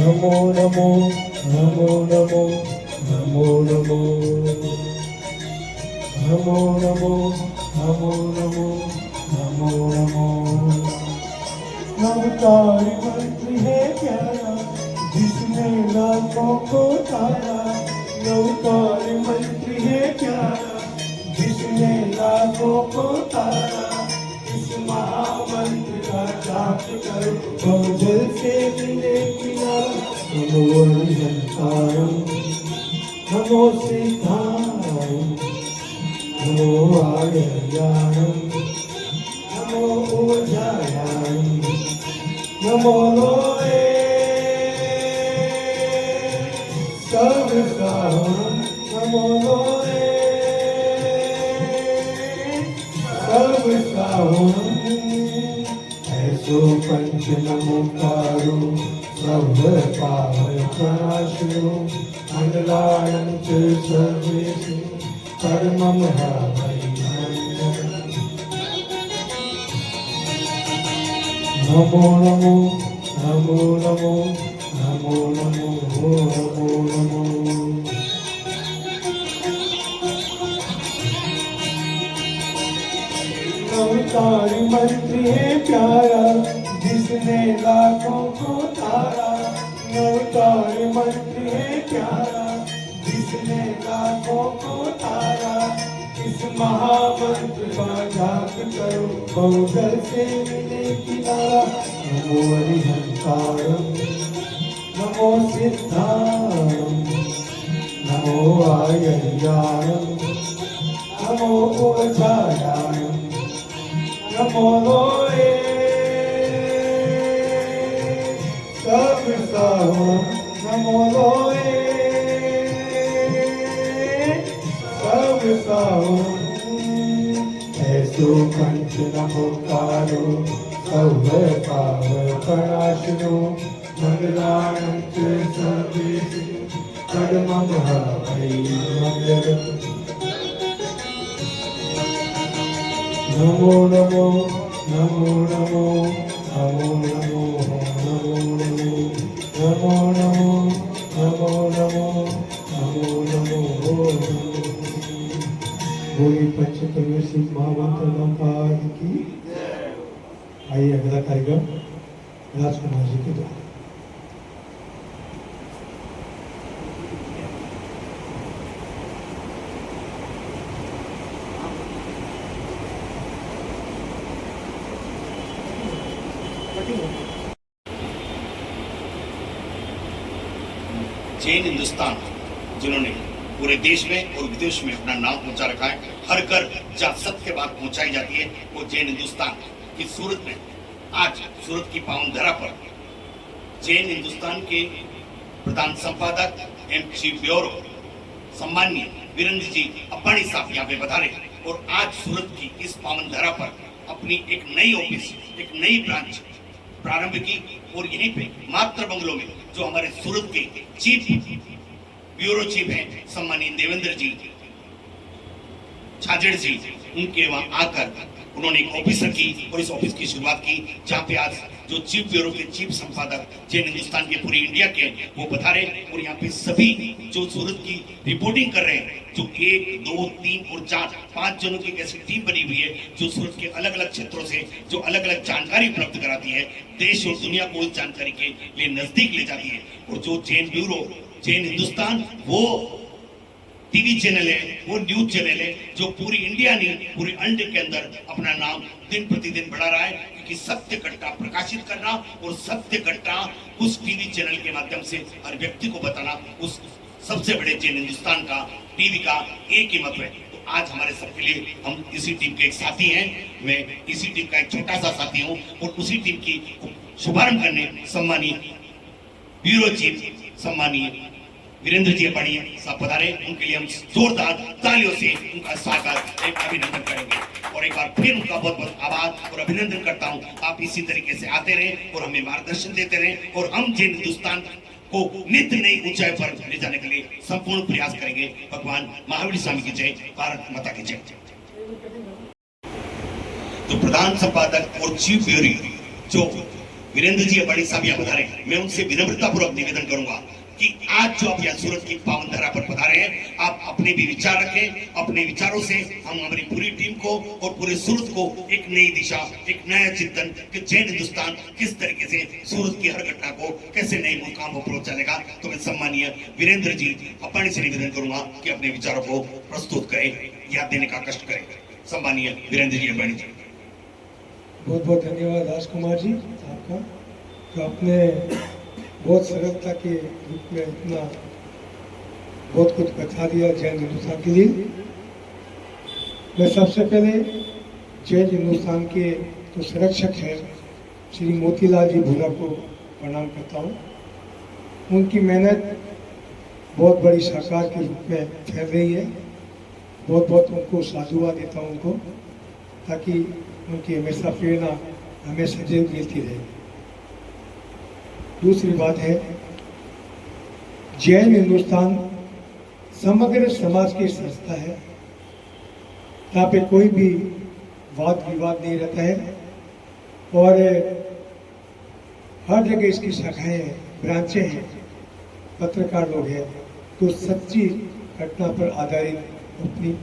नमो नमो नमो नमो नमो नमो नमो नमो नमो नमो नमो नमो। नवतार मंत्र है प्यारा जिसने लाखों को तारा। नवतार मंत्र है प्यारा जिसने लाखों को तारा। इस महामंत्र का जाप करो बहुजल से मिले किनारा। नमो अरिहंतारम नमो सिद्धारम नमो आर्याणम नमो ऊर्जायाणम नमो लोए सर्वसाहम नमो लोए सर्वसाहम। ऐसो पंच नमोकारो सर्व पावन प्रणाशो मंगलायं च सर्वेषु परमं हरि। नमो नमो नमो नमो नमो नमो नमो नमो। नवतार मंत्र है प्यारा जिसने लाखों को तारा। नवतार मंत्र है प्यारा जिसने लाखों को तारा। इस महामंत्र का जाप करो बहुजल से मिले किनारा। नमो अरिहंतारम नमो सिद्धारम नमो आर्याणम नमो ऊर्जायाणम नमो लोए सर्वसाहम नमो लोए सर्वसाहम। ऐसो पंच नमोकारो सर्व पावन प्रणाशनो मंगलायं च सर्वेषु परमं हरि मंगलम्। नमो नमो नमो नमो नमो नमो नमो नमो नमो नमो नमो नमो नमो। बोली पंच परमेश्वर महामंत्र नमः की। आइए अगला कार्यक्रम राजकुमार जी के द्वारा। जैन हिंदुस्तान जिन्होंने पूरे देश में और विदेश में अपना नाम पहुंचा रखा है, हर घर जहाँ सत्य बात पहुंचाई जाती है वो जैन हिंदुस्तान की सूरत में आज सूरत की पावन धरा पर जैन हिंदुस्तान के प्रधान संपादक एवं चीफ ब्यूरो सम्माननीय वीरेंद्र जी अब्बाणी साहब यहाँ पे पधारे और आज सूरत की इस पावन धरा पर अपनी एक नई ऑफिस एक नई ब्रांच प्रारंभ की और यहीं पे मात्र बंगलों में जो हमारे सूरत के चीफ ब्यूरो चीफ हैं सम्मानीय देवेंद्र जी छाजेड़ जी, उनके वहां आकर उन्होंने एक ऑफिस रखी और इस ऑफिस की शुरुआत की जहां पे आज जो चीफ ब्यूरो के चीफ संपादक जैन हिंदुस्तान के पूरी इंडिया के वो पधारे और यहाँ पे सभी जो सूरत की रिपोर्टिंग कर रहे हैं, जो 1, 2, 3 और 4, 5 जनों की कैसी टीम बनी हुई है जो सूरत के अलग अलग क्षेत्रों से जो अलग अलग जानकारी उपलब्ध कराती है, देश और दुनिया को उस जानकारी के लिए नजदीक ले जाती है। और जो जैन ब्यूरो जैन हिंदुस्तान वो टीवी चैनल है, वो न्यूज चैनल है जो पूरी इंडिया ने पूरी अंडे के अंदर अपना नाम दिन प्रतिदिन बढ़ा रहा है, क्योंकि सत्य घटना प्रकाशित करना और सत्य घटना उस टीवी चैनल के माध्यम से हर व्यक्ति को बताना उस सबसे बड़े जैन हिंदुस्तान का टीवी का एक ही महत्व है। तो आज हमारे सबके लिए हम इसी टीम के एक साथी हैं, मैं इसी टीम का एक छोटा सा साथी हूँ और उसी टीम की शुभारंभ करने सम्मानीय ब्यूरो चीफ सम्मानीय वीरेंद्र जी अब्बाणी साहब पधारे, उनके लिए हम जोरदार तालियों से उनका स्वागत एक अभिनंदन करेंगे और एक बार फिर उनका बहुत बहुत आभार और अभिनंदन करता हूं। आप इसी तरीके से आते रहें और हमें मार्गदर्शन देते रहें और हम जैन हिंदुस्तान को नित्य नई ऊंचाई पर ले जाने के लिए संपूर्ण प्रयास करेंगे। भगवान महावीर स्वामी की जय, भारत माता की जय। तो प्रधान संपादक और चीफ ब्यूरो जो वीरेंद्र जी अबाड़ी साहब यहाँ पधारे, मैं उनसे विनम्रतापूर्वक निवेदन करूंगा कि आज जो आप यहाँ सूरत की पावन धरा पर पधारे हैं, आप अपने भी विचार रखें। अपने विचारों से हम हमारी पूरी टीम को और पूरे सूरत को एक नई दिशा, एक नया चिंतन कि जैन हिंदुस्तान किस तरीके से सूरत की हर घटना को कैसे नए मुकाम पर पहुंचाएगा। तो मैं सम्मानीय वीरेंद्र जी अबाड़ी से निवेदन करूंगा कि अपने विचारों को प्रस्तुत करें, याद देने का कष्ट करें। सम्मानीय वीरेंद्र जी अबाड़ी जी। बहुत बहुत धन्यवाद राजकुमार जी आपका, जो आपने बहुत सरलता के रूप में इतना बहुत कुछ बता दिया जैन हिंदुस्तान के लिए। मैं सबसे पहले जैन हिंदुस्तान के जो संरक्षक हैं श्री मोतीलाल जी भूरा को प्रणाम करता हूँ। उनकी मेहनत बहुत बड़ी सरकार के रूप में फैल रही है। बहुत बहुत उनको साधुवाद देता हूँ उनको, ताकि उनकी हमेशा प्रेरणा हमें सदैव मिलती रहे। दूसरी बात है, जैन हिंदुस्तान समग्र समाज की संस्था है। यहाँ पे कोई भी वाद विवाद नहीं रहता है और हर जगह इसकी शाखाएं हैं, ब्रांचें हैं, पत्रकार लोग हैं तो सच्ची घटना पर आधारित अपनी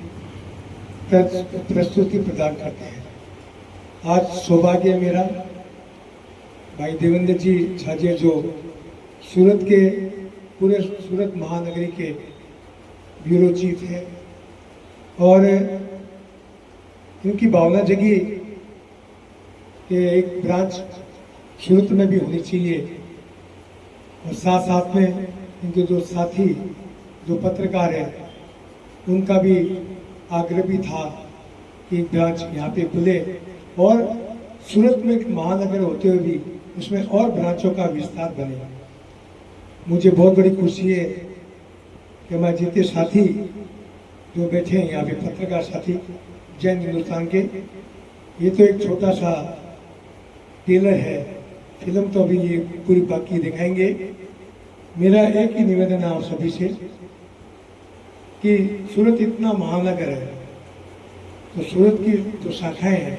प्रस्तुति प्रदान करते हैं। आज सौभाग्य मेरा भाई देवेंद्र जी छाजे जो सूरत के पूरे सूरत महानगरी के ब्यूरो चीफ है और इनकी भावना जगी कि एक ब्रांच सूरत में भी होनी चाहिए और साथ साथ में इनके जो साथी जो पत्रकार हैं उनका भी आग्रह भी था कि एक ब्रांच यहाँ पे खुले और सूरत में एक महानगर होते हुए भी उसमें और ब्रांचों का विस्तार बने। मुझे बहुत बड़ी खुशी है कि हमारे जितने साथी जो बैठे हैं यहाँ पे पत्रकार साथी जैन हिंदुस्तान के, ये तो एक छोटा सा टेलर है, फिल्म तो अभी ये पूरी बाकी दिखाएंगे। मेरा एक ही निवेदन है आप सभी से कि सूरत इतना महानगर है तो सूरत की जो शाखाएं हैं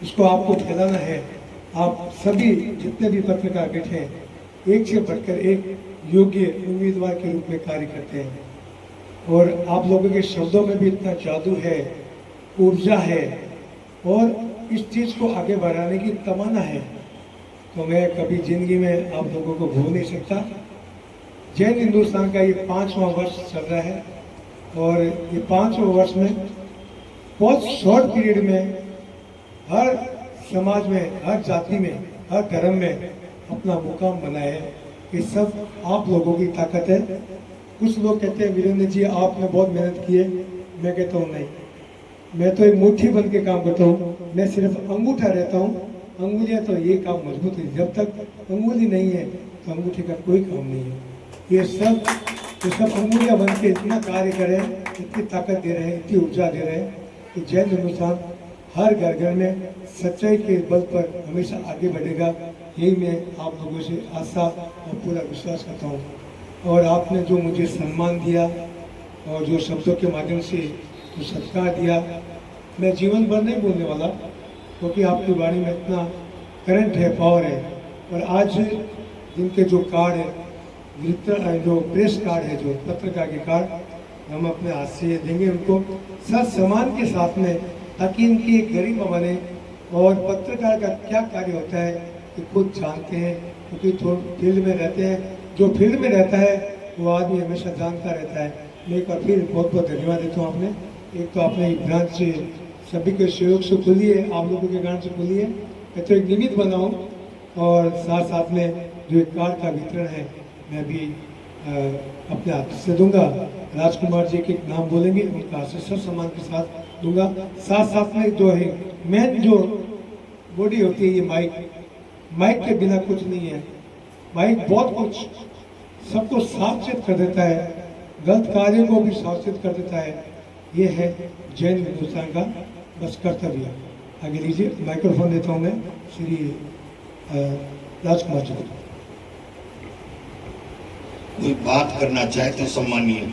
इसको आपको फैलाना है। आप सभी जितने भी पत्रकार बैठे हैं एक से बढ़कर एक योग्य उम्मीदवार के रूप में कार्य करते हैं और आप लोगों के शब्दों में भी इतना जादू है, ऊर्जा है और इस चीज़ को आगे बढ़ाने की तमन्ना है, तो मैं कभी जिंदगी में आप लोगों को भूल नहीं सकता। जैन हिंदुस्तान का ये 5वां वर्ष चल रहा है और ये 5वें वर्ष में बहुत शॉर्ट पीरियड में हर समाज में, हर जाति में, हर धर्म में अपना मुकाम बनाया है। ये सब आप लोगों की ताकत है। कुछ लोग कहते हैं वीरेंद्र जी आपने बहुत मेहनत की है, मैं कहता हूँ नहीं, मैं तो एक मुट्ठी बन के काम करता हूँ, मैं सिर्फ अंगूठा रहता हूँ। अंगुलियाँ तो ये काम मजबूत है, जब तक अंगुली नहीं है तो अंगूठे का कोई काम नहीं है। ये सब अंगुलियाँ बन के इतना कार्य करें, इतनी ताकत दे रहे हैं, इतनी ऊर्जा दे रहे हैं कि जैन हिंदुस्तान हर घर घर में सच्चाई के बल पर हमेशा आगे बढ़ेगा। यही मैं आप लोगों से आशा और पूरा विश्वास करता हूँ। और आपने जो मुझे सम्मान दिया और जो शब्दों के माध्यम से जो सत्कार दिया, मैं जीवन भर नहीं भूलने वाला, क्योंकि आपकी वाणी में इतना करंट है, पावर है। और आज जिनके जो कार्ड है, जो प्रेस कार्ड है, जो पत्रकार के कार्ड हम अपने हाथ से देंगे उनको सम्मान के साथ में, ताकि इनकी एक गरिमा बने। और पत्रकार का क्या कार्य होता है कि खुद जानते हैं, क्योंकि फील्ड में रहते हैं। जो फील्ड में रहता है वो आदमी हमेशा जानता रहता है। मैं एक बार फिर बहुत बहुत धन्यवाद देता हूँ आपने। एक तो आपने ब्रांच से सभी के सहयोग से खुली है, आप लोगों के कारण से खुली है, मैं तो एक निमित्त बनाऊँ। और साथ साथ में जो एक कार्ड का वितरण है मैं भी अपने हाथ से दूंगा। राजकुमार जी के नाम बोलेंगे, उनका हाथ से सब सम्मान के साथ दूंगा। साथ साथ में जो है मेन जो बॉडी होती है, ये माइक के बिना कुछ नहीं है। माइक बहुत कुछ सबको सावचेत कर देता है, गलत कार्यों को भी सावचेत कर देता है। ये है जैन हिंदुस्तान का बस कर्तव्य। आगे लीजिए, माइक्रोफोन देता हूँ मैं श्री राजकुमार जी को। कोई बात करना चाहे तो सम्मानीय,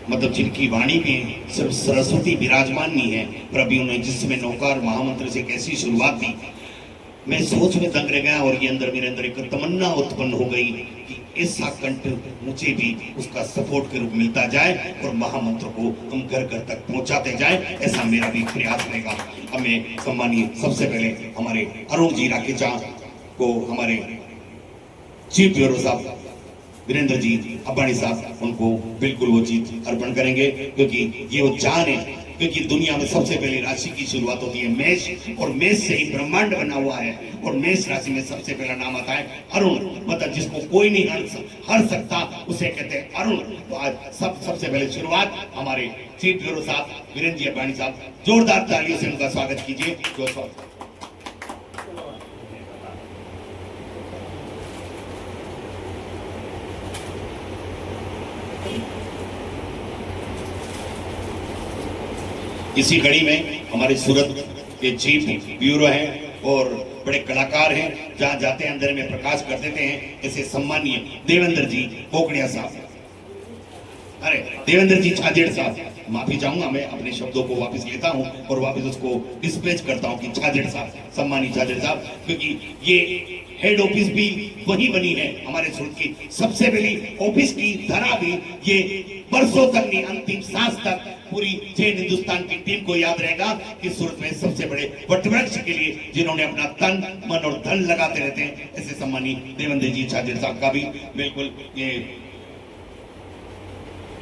मतलब जिनकी वाणी में सिर्फ सरस्वती विराजमान नहीं है, पर अभी उन्हें जिसमें नौकार महामंत्र से कैसी शुरुआत दी, मैं सोच में दंग रह गया और ये अंदर मेरे अंदर एक तमन्ना उत्पन्न हो गई कि ऐसा कंठ मुझे भी उसका सपोर्ट के रूप मिलता जाए और महामंत्र को हम घर घर तक पहुंचाते जाए, ऐसा मेरा भी प्रयास रहेगा। हमें सम्मानीय सबसे पहले हमारे अरुण जी राकेचा को हमारे चीफ ब्यूरो साहब वीरेंद्र जी अब्बानी साहब उनको बिल्कुल वो चीज अर्पण करेंगे, क्योंकि ये वो जान है, क्योंकि दुनिया में सबसे पहले राशि की शुरुआत होती है मेष, और मेष से ही ब्रह्मांड बना हुआ है, और मेष राशि में सबसे पहला नाम आता है अरुण, मतलब जिसको कोई नहीं हर सकता उसे कहते हैं अरुण। तो आज सबसे पहले शुरुआत हमारे चीफ ब्यूरो साहब वीरेंद्र जी अब्बानी साहब, जोरदार तालियों से उनका स्वागत कीजिए। जो स्वागत इसी कड़ी में हमारे सूरत के चीफ ब्यूरो हैं और बड़े कलाकार हैं, जहां जाते हैं अंदर में प्रकाश कर देते हैं, ऐसे सम्मानीय देवेंद्र जी कोकड़िया साहब, अरे देवेंद्र जी छाजेड़ साहब, माफी चाहूंगा मैं अपने शब्दों को वापस लेता हूं और वापस उसको डिस्पैच करता हूं कि छाजेड़ साहब, सम्मानीय छाजेड़ साहब, क्योंकि ये हेड ऑफिस भी वही बनी है हमारे सूरत की सबसे पहली ऑफिस की धरा भी ये बरसों तक नहीं, अंतिम सांस तक पूरी जैन हिंदुस्तान की टीम को याद रहेगा कि सूरत में सबसे बड़े वटवृक्ष के लिए जिन्होंने अपना तन मन और धन लगाते रहते हैं, ऐसे सम्मानीय देवेंद्र जी छाजेड़ साहब का भी बिल्कुल ये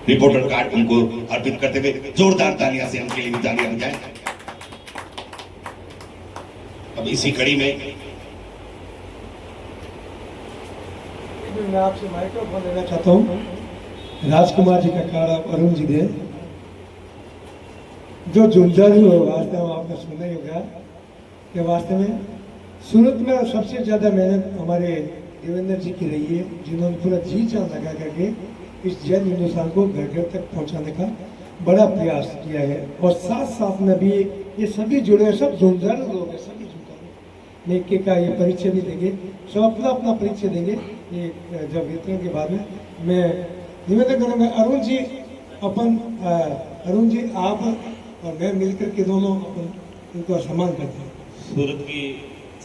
रिपोर्टर कार्ड उनको अर्पित करते हुए जोरदार तालियां से उनके लिए भी तालियां बजाएं। अब इसी कड़ी में मैं आपसे माइक्रोफोन लेना चाहता हूँ, राजकुमार जी का कार्ड आप अरुण जी दे। जो झुंझारू हो वास्तव में आपने सुना ही होगा कि वास्तव में सूरत में सबसे ज्यादा मेहनत हमारे देवेंद्र जी की रही है, जिन्होंने पूरा जी जान लगा करके इस जैन हिंदुस्तान को घर घर तक पहुंचाने का बड़ा प्रयास किया है। और साथ साथ में भी ये सभी जुड़े हैं, सब झुंझारू लोग हैं, सभी झुंझारू नेके का ये परिचय भी देंगे, सब अपना अपना परिचय देंगे। ये जब वितरण के बाद में मैं निवेदन करूँगा अरुण जी अरुण जी आप और मैं मिलकर के दोनों अपन उनको सम्मान करते हैं। सूरत की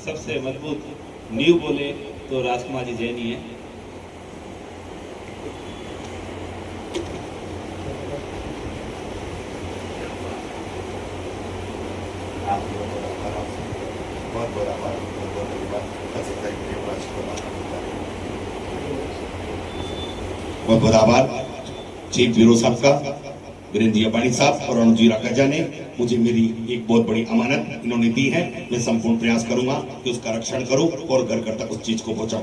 सबसे मजबूत नींव बोले तो राजकुमार जी जैन ही है। बहुत बहुत आभार चीफ ब्यूरो साहब का, वीरेंद्र जी अब्बानी साहब और अरुण जी राकेचा ने मुझे मेरी एक बहुत बड़ी अमानत इन्होंने दी है। मैं संपूर्ण प्रयास करूंगा कि उसका रक्षण करूं और घर घर तक उस चीज को पहुंचाऊं।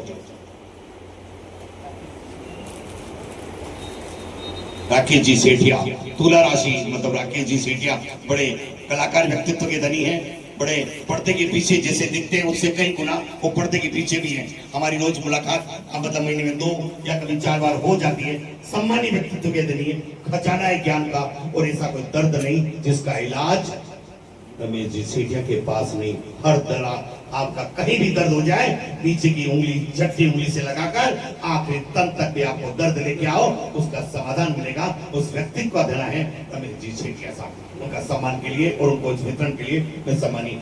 राकेश जी सेठिया, तुला राशि मतलब राकेश जी सेठिया बड़े कलाकार व्यक्तित्व के धनी हैं, बड़े पर्दे के पीछे जैसे दिखते हैं उससे कई गुना वो पर्दे के पीछे भी हैं। हमारी रोज मुलाकात मतलब महीने में 2 या कभी 4 बार हो जाती है। सम्मानीय व्यक्तित्व के धनी है, खजाना है ज्ञान का, और ऐसा कोई दर्द नहीं जिसका इलाज रमेश जी सेठिया के पास नहीं। हर तरह आपका कहीं भी दर्द हो जाए, नीचे की उंगली छठी उंगली से लगाकर आखिरी तन तक भी आपको दर्द लेके आओ, उसका समाधान मिलेगा। उस व्यक्तित्व का देना है रमेश जी सेठिया साहब। उनका सम्मान के लिए और उनको इस वितरण के लिए मैं सम्मानीय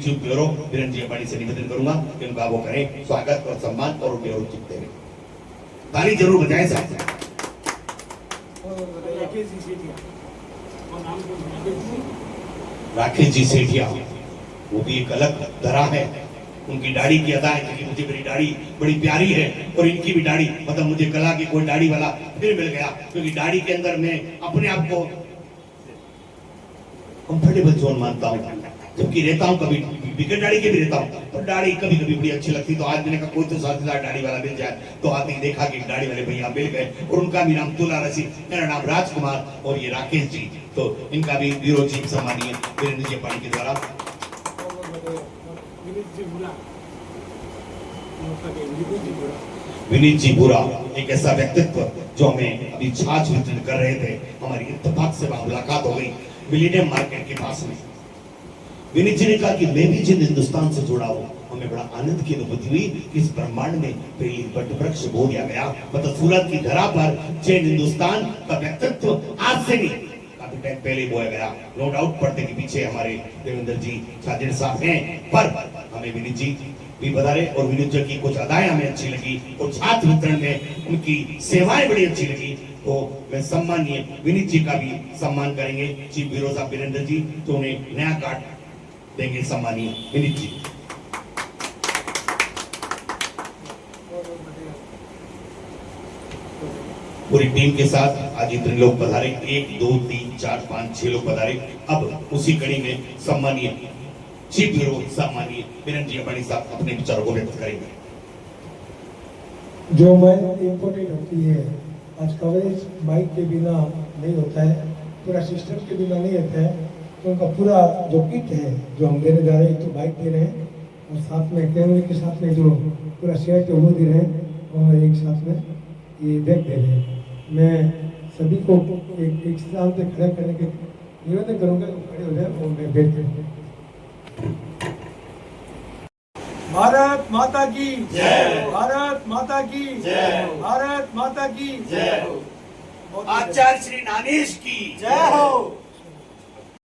चीफ ब्यूरो वीरेंद्र जी अब्बानी से निवेदन करूंगा कि उनका वो करें स्वागत और सम्मान और उनके और चुपते हैं। ताली जरूर बजाएं साहब। राकेश जी सेठिया वो भी एक अलग धरा है, उनकी दाढ़ी की अदा है, क्योंकि मुझे मेरी दाढ़ी बड़ी प्यारी है और इनकी भी दाढ़ी मतलब मुझे कला की कोई दाढ़ी वाला फिर मिल गया, क्योंकि दाढ़ी के अंदर मैं अपने आप को कंफर्टेबल जोन मानता हूँ, जबकि रहता हूँ कभी बिगड़ दाढ़ी के भी रहता हूँ, तो दाढ़ी कभी कभी बड़ी अच्छी लगती। तो आज मैंने कहा कोई तो साथीदार दाढ़ी वाला मिल जाए, तो आते ही देखा कि दाढ़ी वाले भैया मिल गए और उनका भी नाम तुला रसी, मेरा नाम राजकुमार और ये राकेश जी, तो इनका भी ब्यूरो चीफ सम्मानीय वीरेंद्र जी अब्बानी के द्वारा विनीत जी बुरा एक ऐसा व्यक्तित्व जो हमें अभी छाछ वितरण कर रहे थे, हमारी इत्तेफाक से मुलाकात हो गई मिलेनियम मार्केट के पास में। विनीत जी ने कहा कि मैं भी जिन हिंदुस्तान से जुड़ा हूँ, हमें बड़ा आनंद की अनुभूति हुई कि इस ब्रह्मांड में पहली वटवृक्ष बो दिया गया, मतलब सूरत की धरा पर जैन हिंदुस्तान का व्यक्तित्व आज से नहीं काफी टाइम पहले बोया गया। नो डाउट पर्दे के पीछे हमारे देवेंद्र जी छाजेड़ साहब हैं, पर हमें विनीत जी भी पधारे और विनीत जी की कुछ अदाएं हमें अच्छी लगी, कुछ छात्र वितरण में उनकी सेवाएं बड़ी अच्छी लगी, तो मैं सम्मानीय विनीत जी का भी सम्मान करेंगे। चीफ ब्यूरो साहब वीरेंद्र जी तो उन्हें नया कार्ड देंगे सम्मानीय विनीत जी। पूरी टीम के साथ आज इतने लोग पधारे, 1 2 3 4 5 6 लोग पधारे। अब उसी कड़ी में सम्मानीय चीफ ब्यूरो सम्मानीय वीरेंद्र जी अबानी साहब अपने विचारों को व्यक्त करेंगे। जो मैच इम्पोर्टेंट होती है, आज कवरेज माइक के बिना नहीं होता है, पूरा सिस्टम के बिना नहीं होता है, तो उनका पूरा जो किट है जो हम देने जा रहे हैं, तो बाइक दे रहे हैं और साथ में कैमरे के साथ में जो पूरा सेट है वो दे रहे हैं और एक साथ में ये बैग दे रहे हैं। मैं सभी को एक स्थान पे खड़े करने के निवेदन करूंगा, खड़े हो जाए और मैं बैठ करूंगा। भारत माता की जय, भारत माता की जय, भारत माता की जय हो, आचार्य श्री नानेश की जय हो।